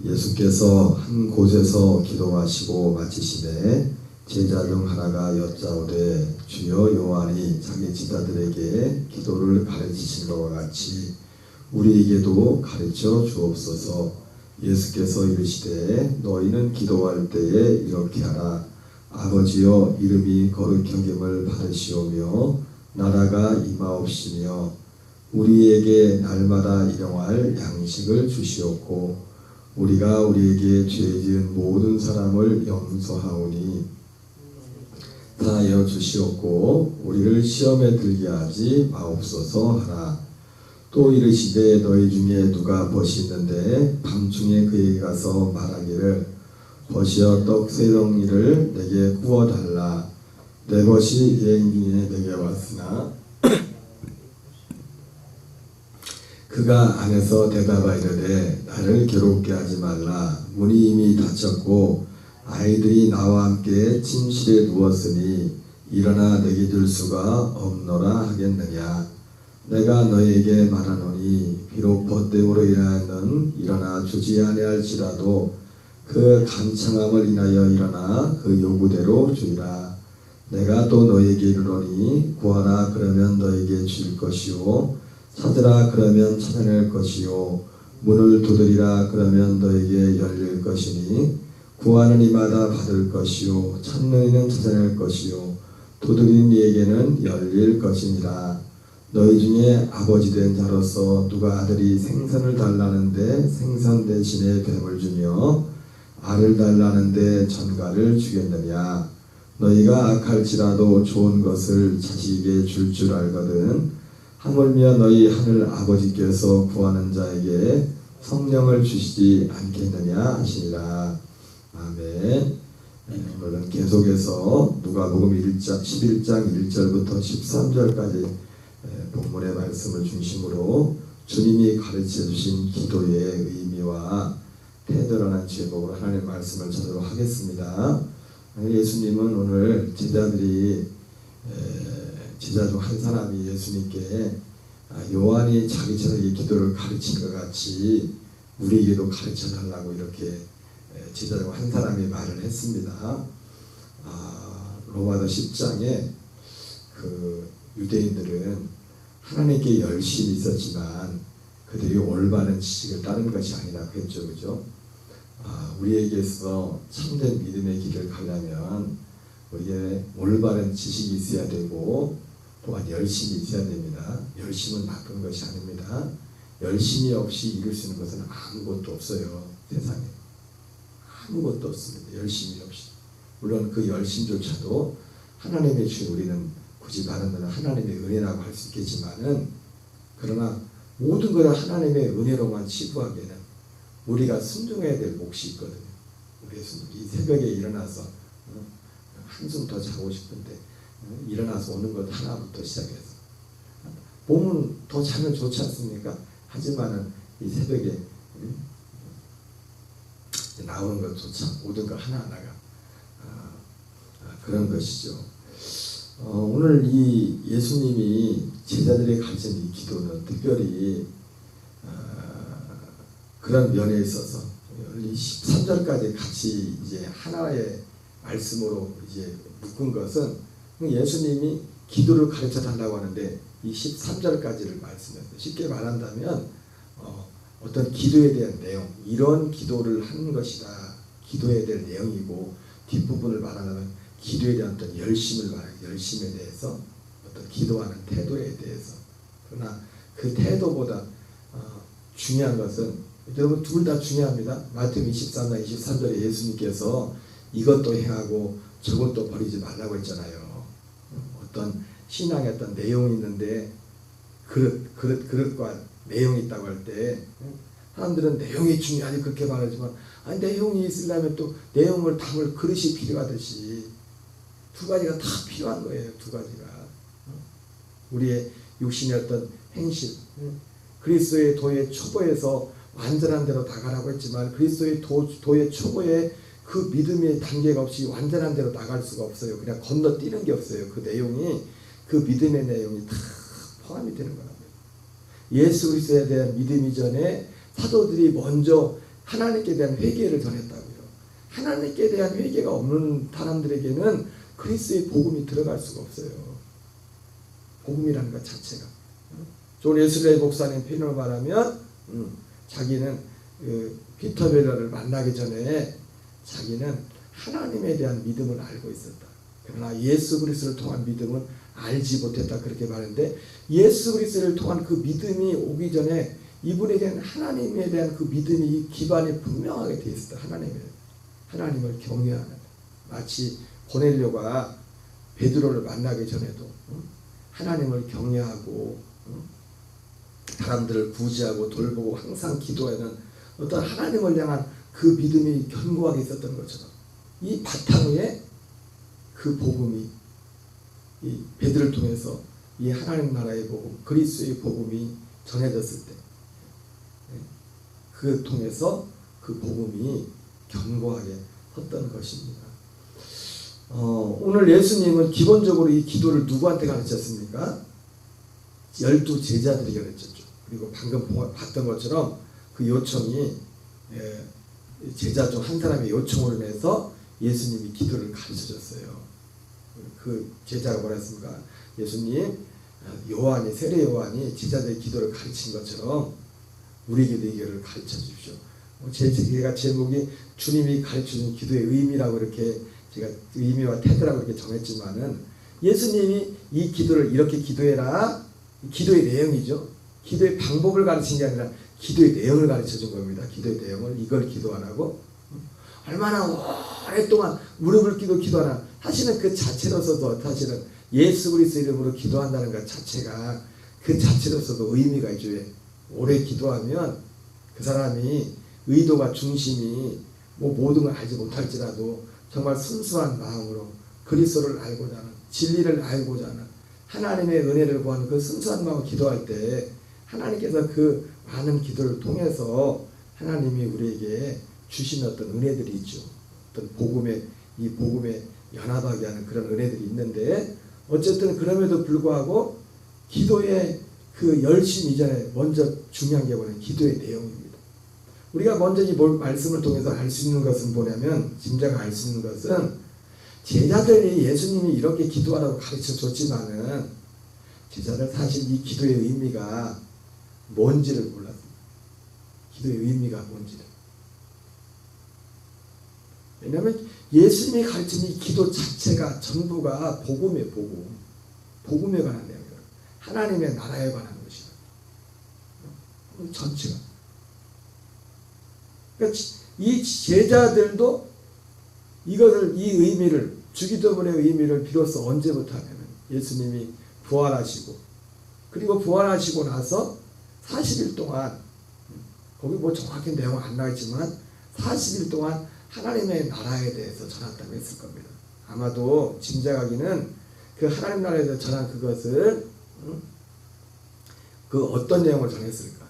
예수께서 한 곳에서 기도하시고 마치시매 제자 중 하나가 여짜오되 주여 요한이 자기 제자들에게 기도를 가르치신 것과 같이 우리에게도 가르쳐 주옵소서. 예수께서 이르시되 너희는 기도할 때에 이렇게 하라. 아버지여 이름이 거룩히 여김을 받으시오며 나라가 임하옵시며 우리에게 날마다 일용할 양식을 주시옵고 우리가 우리에게 죄 지은 모든 사람을 용서하오니 다하여 주시옵고 우리를 시험에 들게 하지 마옵소서 하라. 또 이르시되 너희 중에 누가 벗이 있는데 밤중에 그에게 가서 말하기를 벗이여 떡 세 덩이를 내게 구워달라. 내 벗이 여행 중에 내게 왔으나 그가 안에서 대답하이르되 나를 괴롭게 하지 말라. 문이 이미 닫혔고 아이들이 나와 함께 침실에 누웠으니 일어나 내게 줄 수가 없노라 하겠느냐. 내가 너희에게 말하노니 비록 벗됨으로 인하여는 일어나 주지 아니할지라도 그 간청함을 인하여 일어나 그 요구대로 주리라. 내가 또 너희에게 이르노니 구하라 그러면 너희에게 줄 것이요 찾으라 그러면 찾아낼 것이요 문을 두드리라 그러면 너희에게 열릴 것이니 구하는 이마다 받을 것이요 찾는 이는 찾아낼 것이요 두드리는 이에게는 열릴 것이니라. 너희 중에 아버지 된 자로서 누가 아들이 생선을 달라는데 생선 대신에 뱀을 주며 알을 달라는데 전갈을 주겠느냐. 너희가 악할지라도 좋은 것을 자식에게 줄 줄 알거든 하물며 너희 하늘 아버지께서 구하는 자에게 성령을 주시지 않겠느냐 하시니라. 아멘. 오늘은 계속해서 누가복음 11장 1절부터 13절까지 본문의 말씀을 중심으로 주님이 가르쳐 주신 기도의 의미와 태도라는 제목으로 하나님의 말씀을 전하도록 하겠습니다. 예수님은 오늘 제자 중 한 사람이 예수님께 요한이 자기 제자에게 기도를 가르친 것 같이 우리에게도 가르쳐 달라고 이렇게 제자 중 한 사람이 말을 했습니다. 로마서 10장에 그 유대인들은 하나님께 열심히 있었지만 그들이 올바른 지식을 따른 것이 아니라 그랬죠, 그죠? 우리에게서 참된 믿음의 길을 가려면 우리에게 올바른 지식이 있어야 되고 또한 열심이 있어야 됩니다. 열심은 나쁜 것이 아닙니다. 열심이 없이 이룰 수 있는 것은 아무것도 없어요. 세상에 아무것도 없습니다. 열심이 없이. 물론 그 열심조차도 하나님의 주신 우리는 굳이 말하면 하나님의 은혜라고 할 수 있겠지만은 그러나 모든 것을 하나님의 은혜로만 치부하기에는 우리가 순종해야 될 몫이 있거든요. 우리 새벽에 일어나서 한숨 더 자고 싶은데 일어나서 오는 것 하나부터 시작해서 몸은 더 자면 좋지 않습니까? 하지만은 이 새벽에 나오는 것조차 모든 것 하나하나가 그런 것이죠. 오늘 이 예수님이 제자들에게 가르친 이 기도는 특별히 그런 면에 있어서 13절까지 같이 이제 하나의 말씀으로 이제 묶은 것은 예수님이 기도를 가르쳐 달라고 하는데 이 13절까지를 말씀했어요. 쉽게 말한다면 어떤 기도에 대한 내용, 이런 기도를 하는 것이다. 기도에 대한 내용이고 뒷부분을 말하면 기도에 대한 어떤 열심을 말해요. 열심에 대해서 어떤 기도하는 태도에 대해서. 그러나 그 태도보다 중요한 것은 여러분 둘 다 중요합니다. 마태복음 23장 23절에 예수님께서 이것도 행하고 저것도 버리지 말라고 했잖아요. 어떤 신앙의 어떤 내용이 있는데 그릇과 내용이 있다고 할 때 사람들은 내용이 중요하니 그렇게 말하지만 아니 내용이 있으려면 또 내용을 담을 그릇이 필요하듯이 두 가지가 다 필요한 거예요. 두 가지가 우리의 육신의 어떤 행실 그리스도의 도의 초보에서 완전한 대로 나가라고 했지만 그리스도의 도의 초보에 그 믿음의 단계가 없이 완전한 대로 나갈 수가 없어요. 그냥 건너뛰는 게 없어요. 그 내용이 그 믿음의 내용이 다 포함이 되는 거랍니다. 예수 그리스도에 대한 믿음 이전에 사도들이 먼저 하나님께 대한 회개를 전했다고요. 하나님께 대한 회개가 없는 사람들에게는 그리스도의 복음이 들어갈 수가 없어요. 복음이라는 것 자체가. 존 웨슬레이 목사님 표현으로 말하면 자기는 피터 베러를 만나기 전에 자기는 하나님에 대한 믿음을 알고 있었다. 그러나 예수 그리스도를 통한 믿음은 알지 못했다. 그렇게 말하는데 예수 그리스도를 통한 그 믿음이 오기 전에 이분에게는 하나님에 대한 그 믿음이 기반이 분명하게 되어 있었다. 하나님을 경외하는, 마치 고넬료가 베드로를 만나기 전에도 하나님을 경외하고 사람들을 구제하고 돌보고 항상 기도하는 어떤 하나님을 향한 그 믿음이 견고하게 있었던 것처럼 이 바탕 위에 그 복음이 이 베드로를 통해서 이 하나님 나라의 복음, 그리스도의 복음이 전해졌을 때 그 통해서 그 복음이 견고하게 섰던 것입니다. 오늘 예수님은 기본적으로 이 기도를 누구한테 가르쳤습니까? 12 제자들에게 가르쳤죠. 그리고 방금 봤던 것처럼 그 요청이 제자 중 한 사람의 요청으로 인해서 예수님이 기도를 가르쳐줬어요. 그 제자가 뭐라 했습니까? 예수님, 요한이, 세례 요한이 제자들의 기도를 가르친 것처럼 우리에게도 이 기도를 가르쳐 주십시오. 제가 제목이 주님이 가르쳐준 기도의 의미라고 이렇게 제가 의미와 태도라고 이렇게 정했지만은 예수님이 이 기도를 이렇게 기도해라. 기도의 내용이죠. 기도의 방법을 가르친 게 아니라 기도의 내용을 가르쳐 준 겁니다. 기도의 내용을 이걸 기도하라고. 얼마나 오랫동안 무릎을 꿇고 기도하나. 사실은 그 자체로서도 사실은 예수 그리스도 이름으로 기도한다는 것 자체가 그 자체로서도 의미가 있죠. 오래 기도하면 그 사람이 의도가 중심이 뭐 모든 걸 알지 못할지라도 정말 순수한 마음으로 그리스도를 알고자 하는, 진리를 알고자 하는, 하나님의 은혜를 구하는 그 순수한 마음으로 기도할 때 하나님께서 그 많은 기도를 통해서 하나님이 우리에게 주신 어떤 은혜들이 있죠. 어떤 이 복음에 연합하게 하는 그런 은혜들이 있는데, 어쨌든 그럼에도 불구하고 기도의 그 열심 이전에 먼저 중요한 게 뭐냐면 기도의 내용입니다. 우리가 먼저 이 말씀을 통해서 알 수 있는 것은 뭐냐면, 짐작을 알 수 있는 것은 제자들이 예수님이 이렇게 기도하라고 가르쳐 줬지만은 제자들 사실 이 기도의 의미가 뭔지를 몰랐습니다. 기도의 의미가 뭔지를. 왜냐하면 예수님이 가르친 이 기도 자체가 전부가 복음이에요. 복음에 관한 내용이에요. 하나님의 나라에 관한 것이다. 전체가. 그러니까 이 제자들도 이것을, 이 의미를, 주기도문의 의미를 비로소 언제부터 하냐면 예수님이 부활하시고, 그리고 부활하시고 나서 40일 동안, 거기 뭐 정확히 내용은 안 나있지만 40일 동안 하나님의 나라에 대해서 전한다고 했을 겁니다. 아마도 짐작하기는 그 하나님 나라에 대해서 전한 그것을 그 어떤 내용을 전했을까?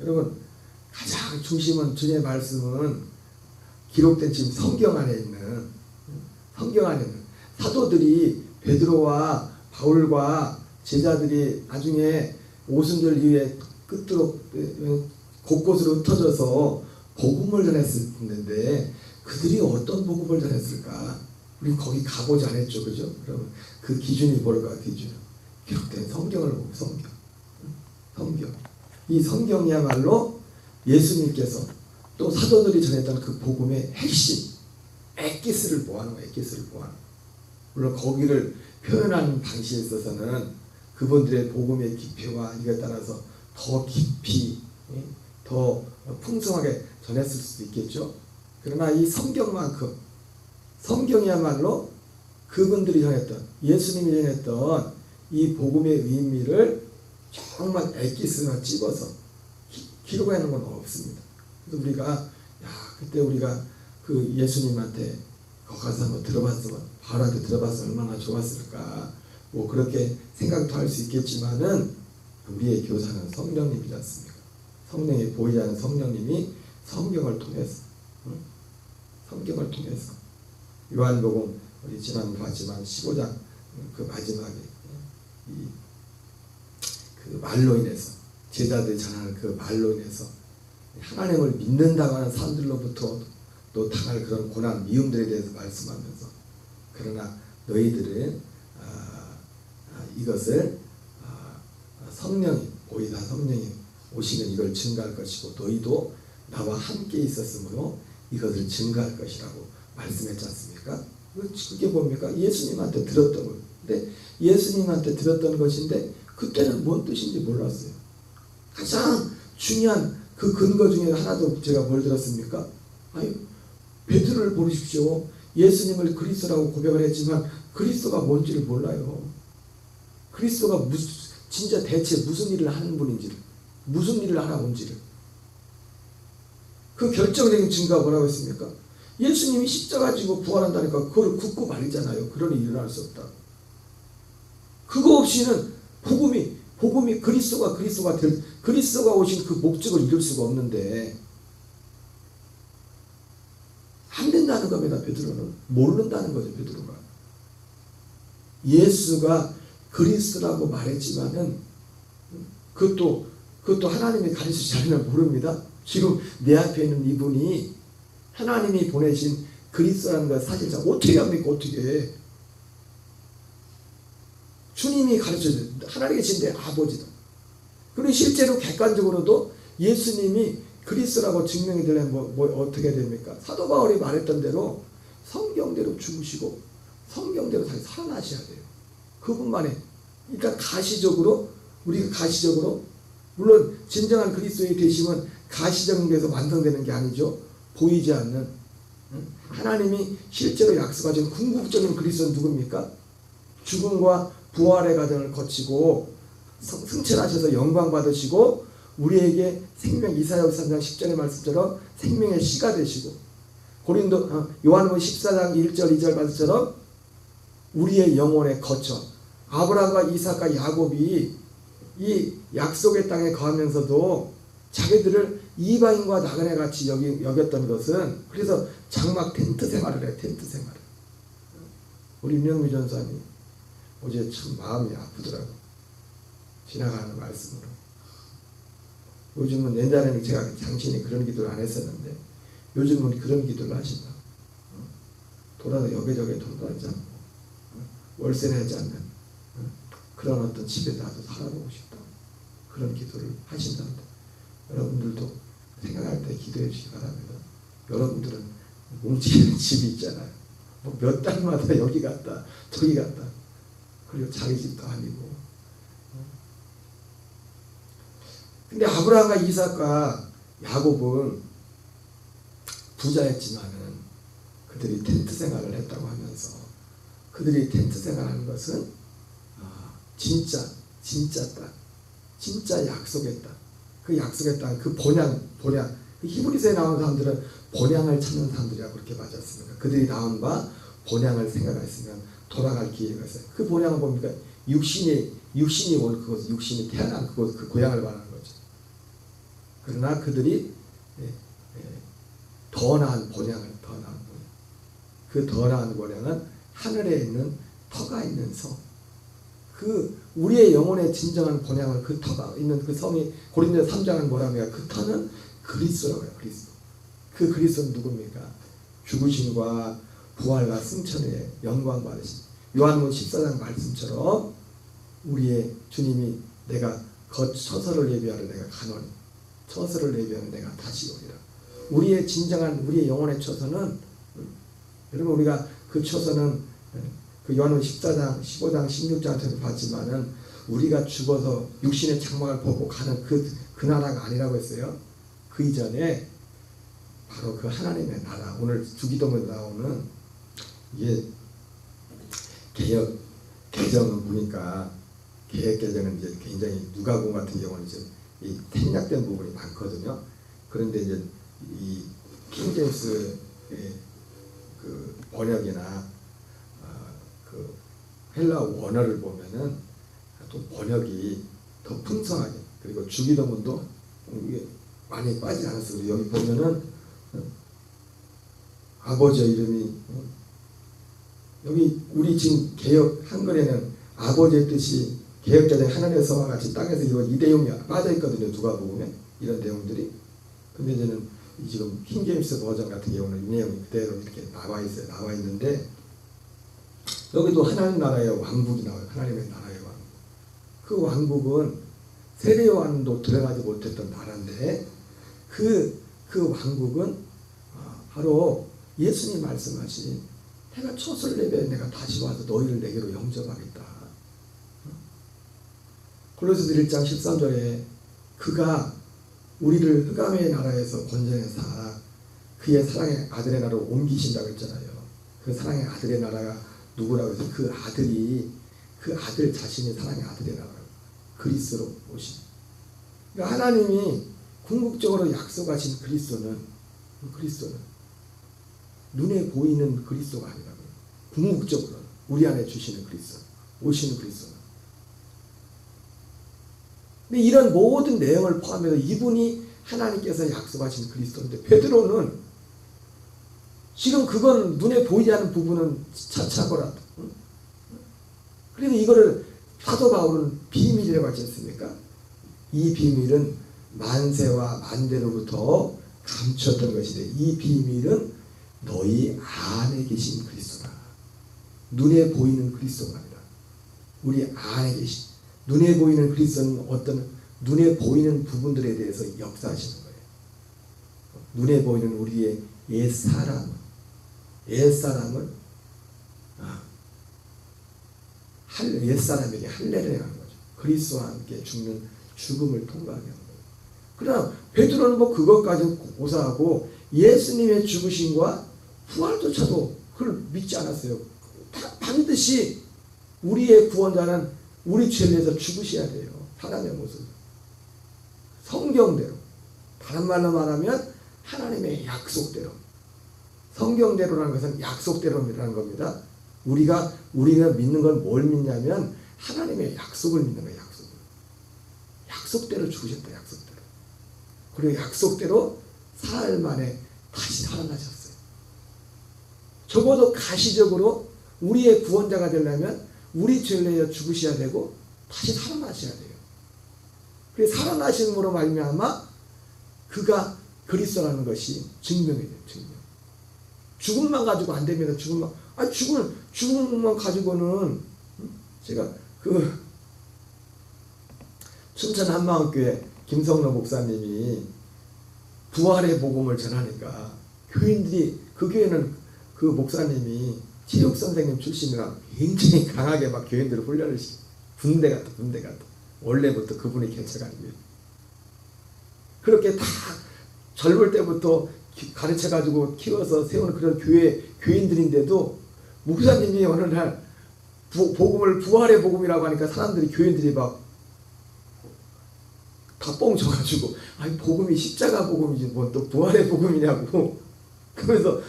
여러분, 가장 중심은 주님의 말씀은 기록된 지금 성경 안에 있는 사도들이 베드로와 바울과 제자들이 나중에 오순절 이후에 끝으로 곳곳으로 흩어져서 복음을 전했었는데 그들이 어떤 복음을 전했을까? 우리 거기 가보지 않았죠, 그죠? 그러면 그 기준이 뭘까? 기준 기록된 성경을 보고 성경. 이 성경이야말로 예수님께서 또 사도들이 전했던 그 복음의 핵심, 엑기스를 모아놓은 거예요. 물론 거기를 표현하는 방식에 있어서는 그분들의 복음의 깊이와 이에 따라서 더 깊이, 더 풍성하게 전했을 수도 있겠죠. 그러나 이 성경이야말로 그분들이 전했던, 예수님이 전했던 이 복음의 의미를 정말 엑기스나 찍어서 기록하는 건 없습니다. 그래서 우리가 그때 우리가 그 예수님한테 거기 가서 한번 들어봤으면, 바울한테 들어봤으면 얼마나 좋았을까, 뭐 그렇게 생각도 할 수 있겠지만은 우리의 교사는 성령님이지 않습니까? 성령이 보이지 않는 성령님이 성경을 통해서 요한복음 우리 지난번 봤지만 15장 그 마지막에 그 말로 인해서 제자들이 전하는 그 말로 인해서 하나님을 믿는다고 하는 사람들로부터 또 당할 그런 고난, 미움들에 대해서 말씀하면서 그러나 너희들은 이것을 성령이 보이다 성령이 오시면 이걸 증거할 것이고 너희도 나와 함께 있었으므로 이것을 증거할 것이라고 말씀했지 않습니까? 그게 뭡니까? 예수님한테 들었던 거예요. 근데 예수님한테 들었던 것인데 그때는 뭔 뜻인지 몰랐어요. 가장 중요한 그 근거 중에 하나도 제가 뭘 들었습니까? 아니, 베드로를 보십시오. 예수님을 그리스도라고 고백을 했지만 그리스도가 뭔지를 몰라요. 그리스도가 진짜 대체 무슨 일을 하는 분인지를, 무슨 일을 하나 온지를. 그 결정적인 증거가 뭐라고 했습니까? 예수님이 십자가 지고 부활한다니까 그걸 굳고 말이잖아요. 그러니 일어날 수 없다. 그거 없이는 복음이 그리스도가 오신 그 목적을 이룰 수가 없는데 안 된다는 겁니다. 베드로는 모른다는 거죠. 베드로가 예수가 그리스도라고 말했지만은 그것도 하나님이 가르치지 않으면 모릅니다. 지금 내 앞에 있는 이분이 하나님이 보내신 그리스도라는 걸 사실상 어떻게 합니까? 어떻게 주님이 가르쳐줘요. 하나님 계신 내 아버지다. 그리고 실제로 객관적으로도 예수님이 그리스도라고 증명이 되려면 뭐 어떻게 됩니까? 사도 바울이 말했던 대로 성경대로 죽으시고 성경대로 다시 살아나셔야 돼요. 그분만의 그러니까 우리가 가시적으로 물론 진정한 그리스도의 되심은 가시적인 데서 완성되는 게 아니죠. 보이지 않는 하나님이 실제로 약속하신 궁극적인 그리스도는 누굽니까? 죽음과 부활의 과정을 거치고 승천하셔서 영광 받으시고 우리에게 생명 이사야서 3장 10절의 말씀처럼 생명의 씨가 되시고 요한복음 14장 1절 2절 말씀처럼 우리의 영혼에 거쳐 아브라함과 이삭과 야곱이 이 약속의 땅에 거하면서도 자기들을 이방인과 나그네 같이 여겼던 것은 그래서 장막 텐트 생활을 해. 텐트 생활을. 우리 임영미 전사님 어제 참 마음이 아프더라고. 지나가는 말씀으로. 요즘은 옛날에는 제가 당신이 그런 기도를 안 했었는데 요즘은 그런 기도를 하신다. 돌아서 여기저기 돌아다니지 않고 월세 내지 않는 그런 어떤 집에 나도 살아보고 싶다. 그런 기도를 하신다는데 여러분들도 생각할 때 기도해 주시기 바랍니다. 여러분들은 움직이는 집이 있잖아요. 뭐 몇 달마다 여기 갔다 저기 갔다 그리고 자기 집도 아니고. 근데 아브라함과 이삭과 야곱은 부자였지만은 그들이 텐트 생활을 했다고 하면서 그들이 텐트 생활하는 것은 진짜 땅, 진짜 약속의 땅, 그 약속의 땅, 그 본향, 그 히브리서에 나온 사람들은 본향을 찾는 사람들이라고 그렇게 맞지 않습니까? 그들이 나온 바 본향을 생각했으면 돌아갈 기회가 있어요. 그 본향은 뭡니까? 육신이 올 그곳, 육신이 태어난 그곳, 그 고향을 말하는 거죠. 그러나 그들이 더 나은 본향을, 그 더 나은 본향은 하늘에 있는 터가 있는 성. 그 우리의 영혼의 진정한 본향을 그 터가 있는 그 성이 고린도 3장은 뭐라며? 그 터는 그리스도라고 해요. 그리스도. 그 그리스도는 누굽니까? 죽으심과 부활과 승천의 영광 받으신 요한복음 14장 말씀처럼 우리의 주님이 내가 처소를 예비하러 내가 가노니 처소를 예비하러 내가 다시 오리라. 우리의 진정한 우리의 영혼의 처소는 여러분 우리가 그 처소는 그 요한복음 14장, 15장, 16장에서 봤지만은 우리가 죽어서 육신의 장막을 벗고 가는 그 나라가 아니라고 했어요. 그 이전에 바로 그 하나님의 나라. 오늘 주기도문에 나오는 이게 개혁 개정을 보니까 개혁 개정은 이제 굉장히 누가복음 같은 경우는 이제 이 생략된 부분이 많거든요. 그런데 이제 이 킹제임스의 그 번역이나 그 헬라 원어를 보면은 또 번역이 더 풍성하게 그리고 주기도문도 많이 빠지지 않았어요. 여기 보면은 아버지의 이름이 여기 우리 지금 개혁 한글에는 아버지의 뜻이 개혁자된 하늘의 성과 같이 땅에서 이루어진 이 내용이 빠져 있거든요. 누가복음에 이런 내용들이 근데 이제는 지금 킹제임스 버전 같은 경우는 이 내용이 그대로 이렇게 나와 있어요. 나와 있는데 여기도 하나님 나라의 왕국이 나와요. 하나님의 나라의 왕국. 그 왕국은 세례요한도 들어가지 못했던 나라인데 그 왕국은 바로 예수님 말씀하신 해가 초설 예배에 내가 다시 와서 너희를 내게로 영접하겠다. 골로새서 1장 13절에 그가 우리를 흑암의 나라에서 건져내사 그의 사랑의 아들의 나라로 옮기신다고 했잖아요. 그 사랑의 아들의 나라가 누구라고 해서 그 아들 자신이 사랑의 아들의 나라라고 그리스도로 오신. 그러니까 하나님이 궁극적으로 약속하신 그리스도는 눈에 보이는 그리스도가 아니라고요. 궁극적으로 우리 안에 주시는 그리스도, 오시는 그리스도는. 근데 이런 모든 내용을 포함해서 이분이 하나님께서 약속하신 그리스도인데 베드로는 지금 그건 눈에 보이지 않는 부분은 차차고라도 그래도 이거를 사도 바울은 비밀이라고 하지 않습니까? 이 비밀은 만세와 만대로부터 감추었던 것인데 이 비밀은 너희 안에 계신 그리스도다. 눈에 보이는 그리스도가 아니라 우리 안에 계신 눈에 보이는 그리스도는 어떤 눈에 보이는 부분들에 대해서 역사하시는 거예요. 눈에 보이는 우리의 옛사람을 옛사람에게 할례를 하는 거죠. 그리스도와 함께 죽는 죽음을 통과하게 하는 거예요. 그러나 베드로는 뭐 그것까지 고사하고 예수님의 죽으심과 부활조차도 그걸 믿지 않았어요. 반드시 우리의 구원자는 우리 죄를 위해서 죽으셔야 돼요. 사람의 모습. 성경대로. 다른 말로 말하면 하나님의 약속대로. 성경대로라는 것은 약속대로라는 겁니다. 우리가 믿는 건 뭘 믿냐면 하나님의 약속을 믿는 거예요. 약속대로 죽으셨다. 약속대로. 그리고 약속대로 사흘 만에 다시 살아나셨어요. 적어도 가시적으로 우리의 구원자가 되려면 우리 죄를 위해 죽으셔야 되고 다시 살아나셔야 돼요. 그래서 살아나심으로 말미암아 그가 그리스도라는 것이 증명이 돼요. 증명. 죽음만 가지고 안 됩니다. 죽음만 가지고는 제가 그 춘천 한마음교회 김성로 목사님이 부활의 복음을 전하니까 교인들이 그 교회는 그 목사님이 체육 선생님 출신이라 굉장히 강하게 막 교인들을 훈련을 시키고 군대 같아. 원래부터 그분이 개척한 교회. 그렇게 다 젊을 때부터 가르쳐가지고 키워서 세우는 그런 교인들인데도 목사님이 어느 날 복음을 부활의 복음이라고 하니까 사람들이 교인들이 막 다 뻥쳐가지고 아니 복음이 십자가 복음이지 뭐 또 부활의 복음이냐고. 그래서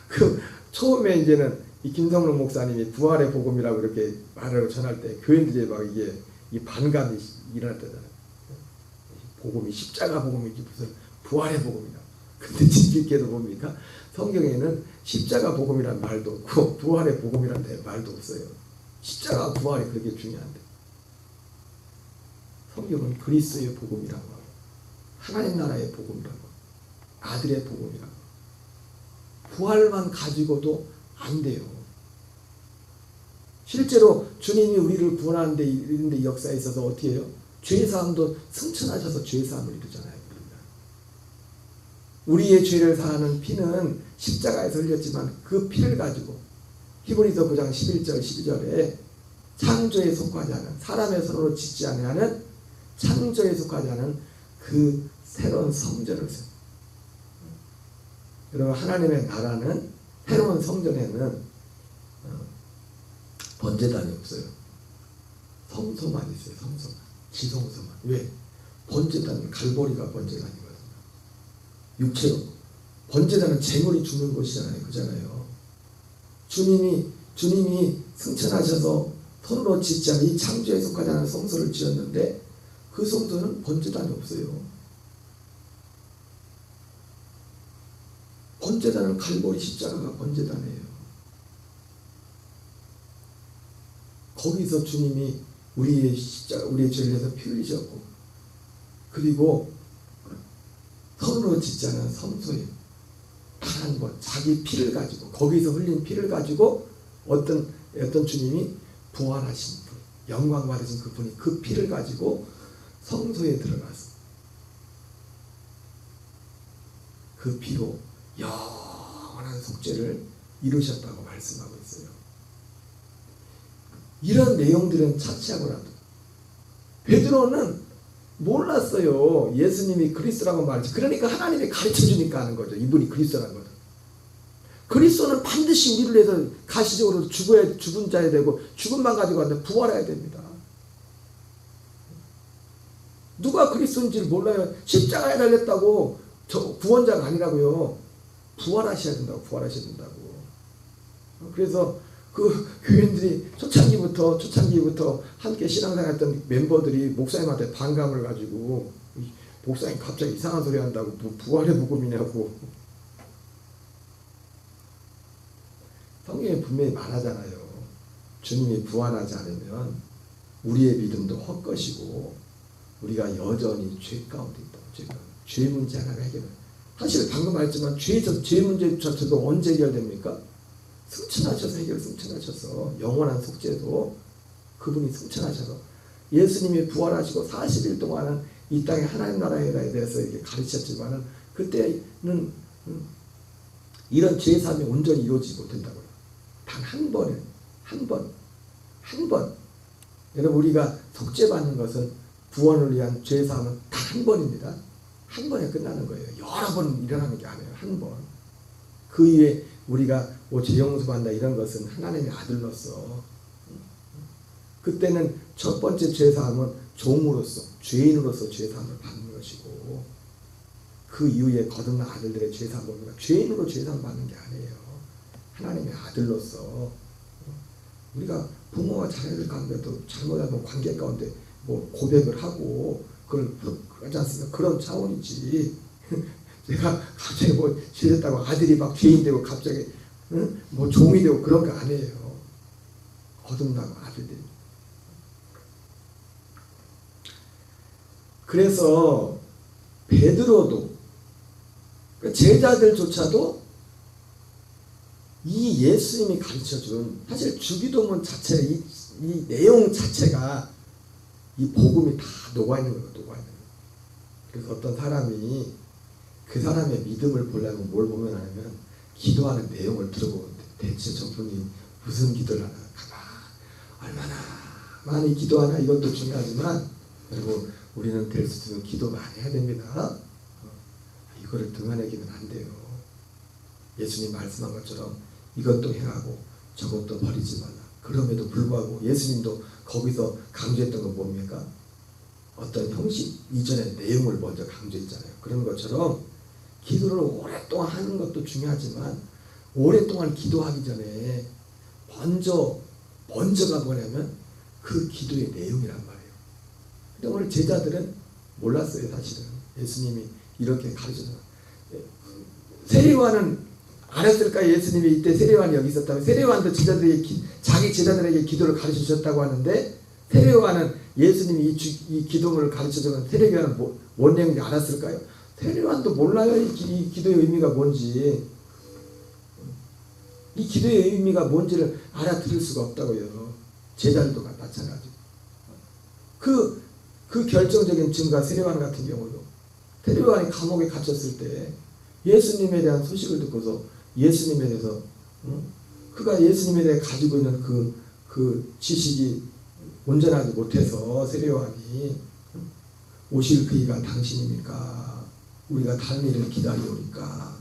그 처음에 이제는 이 김성록 목사님이 부활의 복음이라고 이렇게 말을 전할 때 교인들이 막 이게 이 반감이 일어날 때잖아요. 복음이 십자가 복음이지 무슨 부활의 복음이냐고. 근데 진실께도 봅니까? 성경에는 십자가 복음이란 말도 없고 부활의 복음이란 말도 없어요. 십자가 부활이 그렇게 중요한데 성경은 그리스도의 복음이라고 하고 하나님 나라의 복음이라고 아들의 복음이라고 부활만 가지고도 안 돼요. 실제로 주님이 우리를 구원하는데 이런 데 역사에 있어서 어떻게 해요? 죄사함도 승천하셔서 죄사함을 이루잖아요. 우리의 죄를 사하는 피는 십자가에서 흘렸지만 그 피를 가지고 히브리서 9장 11절 12절에 창조에 속하지 않은 사람의 손으로 짓지 아니하는 창조에 속하지 않은 그 새로운 성전을 세워. 여러분 하나님의 나라는 새로운 성전에는 번제단이 없어요. 성소만 있어요. 성소만. 지성소만. 왜? 번제단은 갈보리가 번제단이거든요. 육체로. 번제단은 재물이 죽는 곳이잖아요. 그잖아요. 주님이 승천하셔서 손으로 짓지 않은 이 창조에 속하지 않은 성소를 지었는데 그 성소는 번제단이 없어요. 번제단은 갈보리 십자가가 번제단이에요. 거기서 주님이 우리의 죄를 위해서 피 흘리셨고 그리고 손으로 짓지 않은 성소에 단 한 번 자기 피를 가지고, 거기서 흘린 피를 가지고 어떤 주님이 부활하신 분, 영광 받으신 그분이 그 피를 가지고 성소에 들어가서 그 피로 영원한 속죄를 이루셨다고 말씀하고 있어요. 이런 내용들은 차치하고라도 베드로는 몰랐어요. 예수님이 그리스도라고 말이지. 그러니까 하나님이 가르쳐주니까 하는 거죠. 이분이 그리스도라는 거죠. 그리스도는 반드시 우리를 위해서 가시적으로 죽은 자야 되고, 죽음만 가지고 왔는데 부활해야 됩니다. 누가 그리스도인지를 몰라요. 십자가에 달렸다고 저 구원자가 아니라고요. 부활하셔야 된다고. 그래서 그 교인들이 초창기부터 함께 신앙생활했던 멤버들이 목사님한테 반감을 가지고, 목사님 갑자기 이상한 소리 한다고, 뭐 부활의 복음이냐고. 성경에 분명히 말하잖아요. 주님이 부활하지 않으면 우리의 믿음도 헛것이고 우리가 여전히 죄 가운데 있다고. 죄 문제 하나가 해결. 사실 방금 말했지만 죄 문제조차도 언제 해결됩니까? 승천하셔서 영원한 속죄도 그분이 승천하셔서 예수님이 부활하시고 40일 동안은 이 땅에 하나님 나라에 대해서 이렇게 가르쳤지만은 그때는 이런 죄 사함이 온전히 이루어지지 못된다고요. 단 한 번. 여러분, 우리가 속죄받는 것은 구원을 위한 죄 사함은 단 한 번입니다. 한 번에 끝나는 거예요. 여러 번 일어나는 게 아니에요. 한 번. 그 이후에 우리가 죄 용서받는다 이런 것은 하나님의 아들로서, 그때는 첫 번째 죄 사함은 종으로서, 죄인으로서 죄 사함을 받는 것이고, 그 이후에 거듭난 아들들의 죄 사함을 우리가 죄인으로 죄 사함을 받는 게 아니에요. 하나님의 아들로서. 우리가 부모와 자녀들 가운데도 잘못하면 관계 가운데 뭐 고백을 하고 그걸 하지 않습니까? 그런 차원이지. 제가 갑자기 뭐 죄졌다고 아들이 막 죄인 되고 갑자기 뭐 종이 되고 그런 거 아니에요. 거듭나고 아들들이. 그래서 베드로도, 제자들조차도 이 예수님이 가르쳐준, 사실 주기도문 자체, 이 내용 자체가 이 복음이 다 녹아있는 거예요. 그래서 어떤 사람이 그 사람의 믿음을 보려면 뭘 보면 하냐면 기도하는 내용을 들어보는데, 대체 저분이 무슨 기도를 하나, 얼마나 많이 기도하나, 이것도 중요하지만 여러분, 우리는 될 수 있으면 기도 많이 해야 됩니다. 이거를 등한해기는 안 돼요. 예수님 말씀한 것처럼 이것도 행하고 저것도 버리지 말라. 그럼에도 불구하고 예수님도 거기서 강조했던 건 뭡니까? 어떤 형식 이전의 내용을 먼저 강조했잖아요. 그런 것처럼 기도를 오랫동안 하는 것도 중요하지만 오랫동안 기도하기 전에 먼저가 뭐냐면 그 기도의 내용이란 말이에요. 근데 오늘 제자들은 몰랐어요. 사실은 예수님이 이렇게 가르쳐서. 세례요한은 알았을까? 예수님이 이때 세례요한이 여기 있었다면 세례요한도 자기 제자들에게 기도를 가르쳐주셨다고 하는데, 세례요한은 예수님이 이 기도를 가르쳐주면 세례요한은 뭔 내용인지 알았을까요? 세례요한도 몰라요. 이 기도의 의미가 뭔지. 이 기도의 의미가 뭔지를 알아들을 수가 없다고요. 제자들도 마찬가지고. 그 결정적인 증거, 세례요한 같은 경우도 세례요한이 감옥에 갇혔을 때 예수님에 대한 소식을 듣고서 예수님에 대해서, 그가 예수님에 대해 가지고 있는 그 지식이 온전하지 못해서 세례요한이 오실 그이가 당신입니까? 우리가 다른 일을 기다리오니까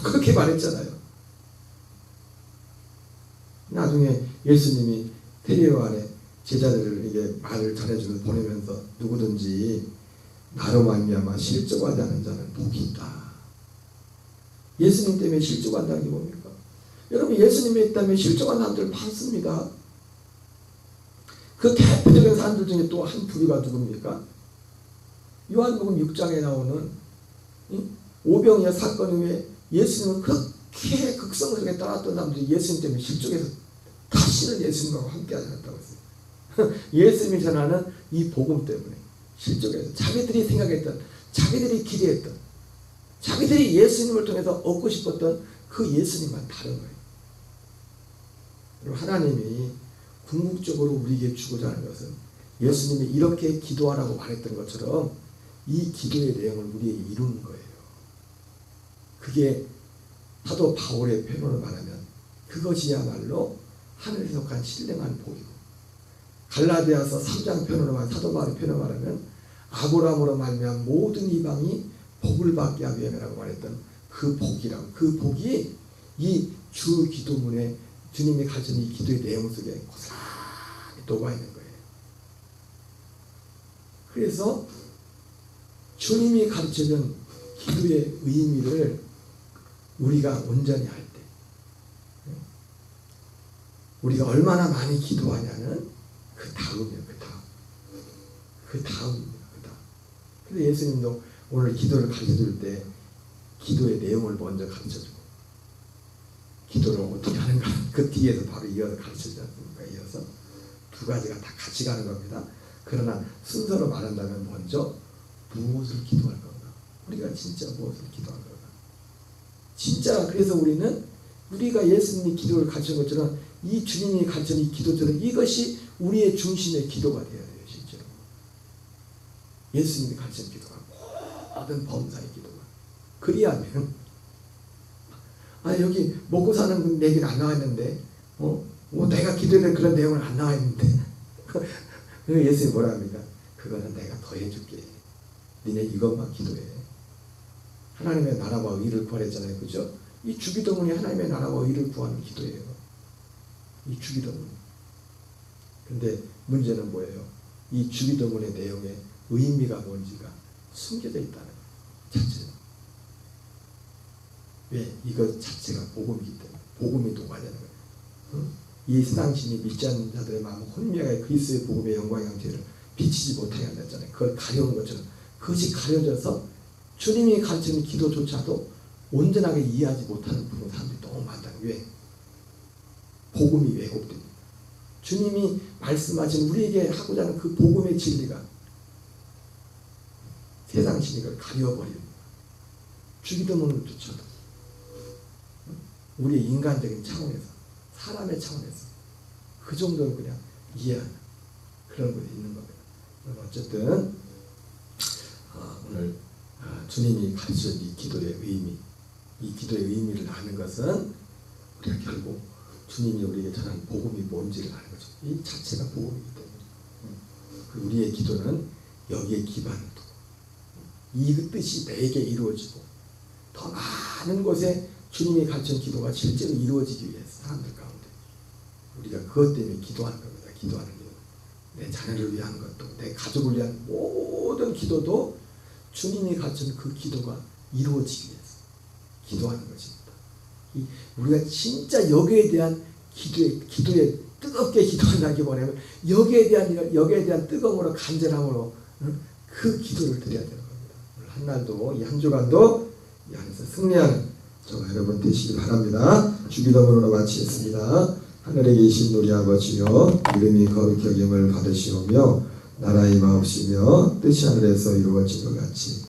그렇게 말했잖아요. 나중에 예수님이 세례요한의 제자들에게 말을 전해주면 보내면서 누구든지 나로 말미암아 실족하지 않은 자는 복이 있다. 예수님 때문에 실족한다는 게 뭡니까? 여러분, 예수님에 있다면 실족한 사람들 많습니다. 그 대표적인 사람들 중에 또 한 부류가 누굽니까? 요한복음 6장에 나오는 오병이어 사건 후에 예수님을 그렇게 극성스럽게 따랐던 사람들이 예수님 때문에 실족해서 다시는 예수님과 함께하지 않았다고 했어요. 예수님이 전하는 이 복음 때문에 실족해서 자기들이 생각했던, 자기들이 기대했던 자기들이 예수님을 통해서 얻고 싶었던 그 예수님만 다른 거예요. 그리고 하나님이 궁극적으로 우리에게 주고자 하는 것은 예수님이 이렇게 기도하라고 말했던 것처럼 이 기도의 내용을 우리에게 이루는 거예요. 그게 사도 바울의 표현으로 말하면 그것이야말로 하늘에 속한 신령한 복이고, 갈라디아서 3장 표현으로 말하면 사도 바울의 표현으로 말하면 아브라함으로 말미암아 모든 이방이 복을 받게 하기 위함이라고 말했던 그 복이라고, 그 복이 이 주 기도문에 주님이 가진 이 기도의 내용 속에 고스란히 녹아 있는 거예요. 그래서 주님이 가르쳐준 기도의 의미를 우리가 온전히 할 때, 우리가 얼마나 많이 기도하냐는 그 다음이에요. 그 다음입니다. 그래서 예수님도 오늘 기도를 가르쳐줄 때 기도의 내용을 먼저 가르쳐주고, 기도를 어떻게 하는가 그 뒤에서 바로 이어서 가르쳐주지 않습니까? 이어서 두 가지가 다 같이 가는 겁니다. 그러나 순서로 말한다면 먼저 무엇을 기도할 건가? 우리가 진짜 무엇을 기도할 건가? 진짜 그래서 우리는 우리가 예수님이 기도를 가르친 것처럼 이 주님이 가르친 이 기도처럼 이것이 우리의 중심의 기도가 되어야 돼요. 실제로 예수님이 가르친 기도가 모든 범사의 기도가 그리하면 여기 먹고 사는 얘기는 안 나와 있는데 내가 기도할 그런 내용은 안 나와 있는데 예수님이 뭐라 합니까? 그거는 내가 더 해줄게. 니네 이것만 기도해. 하나님의 나라와 의를 구하랬잖아요. 그죠? 이 주기도문이 하나님의 나라와 의를 구하는 기도예요. 이 주기도문. 근데 문제는 뭐예요? 이 주기도문의 내용에 의미가 뭔지가 숨겨져 있다는 거예요. 자체는. 왜? 이것 자체가 복음이기 때문에. 복음이 녹아내는 거예요. 이 세상 신이 믿지 않는 자들의 마음은 혼미하게 그리스도의 복음의 영광의 형체를 비치지 못하게 한다 했잖아요. 그걸 가려운 것처럼 그것이 가려져서 주님이 가르치는 기도조차도 온전하게 이해하지 못하는 부분 사람들이 너무 많다. 왜? 복음이 왜곡됩니다. 주님이 말씀하신 우리에게 하고자 하는 그 복음의 진리가 세상 신이 그걸 가려버립니다. 주기도문조차도 우리의 인간적인 차원에서, 사람의 차원에서 그 정도는 그냥 이해하는 그런 것이 있는 겁니다. 어쨌든 오늘 주님이 가르치신 이 기도의 의미, 이 기도의 의미를 아는 것은 우리가 결국 주님이 우리에게 전한 복음이 뭔지를 아는 거죠. 이 자체가 복음이기 때문에 우리의 기도는 여기에 기반을 두고 이 뜻이 내게 이루어지고 더 많은 곳에 주님이 가르친 기도가 실제로 이루어지기 위해서 사람들 가운데 우리가 그것 때문에 기도하는 겁니다. 기도하는 이유. 내 자녀를 위한 것도, 내 가족을 위한 모든 기도도 주님이 가르친 그 기도가 이루어지기 위해서 기도하는 것입니다. 우리가 진짜 여기에 대한 기도에 뜨겁게 기도한다기보다는 여기에 대한 뜨거움으로 간절함으로 그 기도를 드려야 되는 겁니다. 오늘 한날도 이 한 주간도 이 안에서 승리하는 저와 여러분 되시기 바랍니다. 주기도문으로 마치겠습니다. 하늘에 계신 우리 아버지여, 이름이 거룩히 여김을 받으시오며 나라의 마옵시며 뜻이 하늘에서 이루어진 것 같이